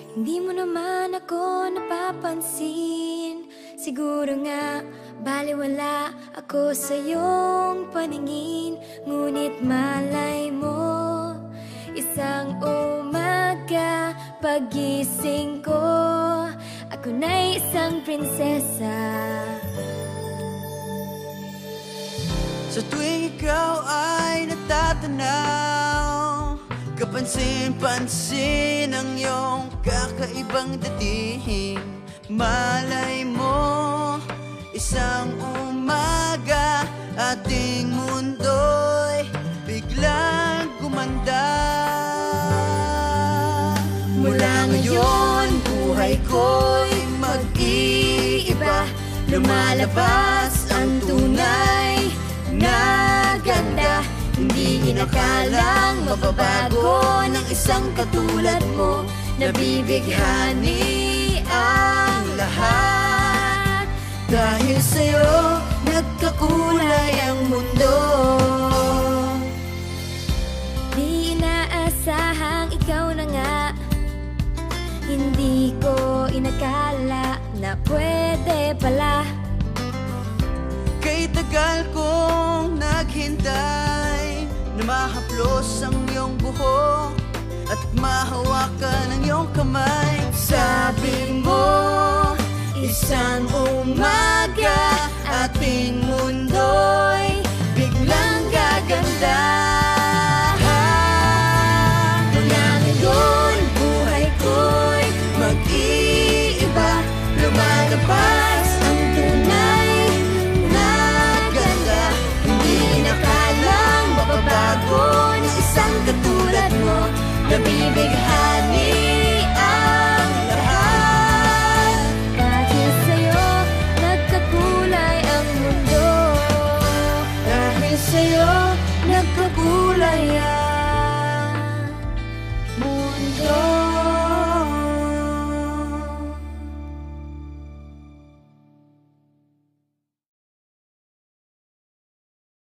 Hindi mo naman ako napapansin. Siguro nga baliwala ako sa iyong paningin. Ngunit malay mo, isang umaga pagising ko, ako na'y isang prinsesa. Sa tuwing ikaw ay natatanaw, kapansin-pansin ang iyong kakaibang dating. Malay mo, isang umaga ating mundo'y biglang gumanda. Mula ngayon, buhay ko'y mag-iiba. Lumalabas ang tunay na ganda. Hindi inakalang mababago ng isang katulad mo. Nabibighani ang lahat. Dahil sa'yo, nagkakulay ang mundo. Di inaasahang ikaw na nga. Hindi ko inakala na pwede pala. Kay tagal kong naghintay na mahaplos ang iyong buhok at mahawakan ang iyong kamay. Sabi mo, isang umaga ating mundo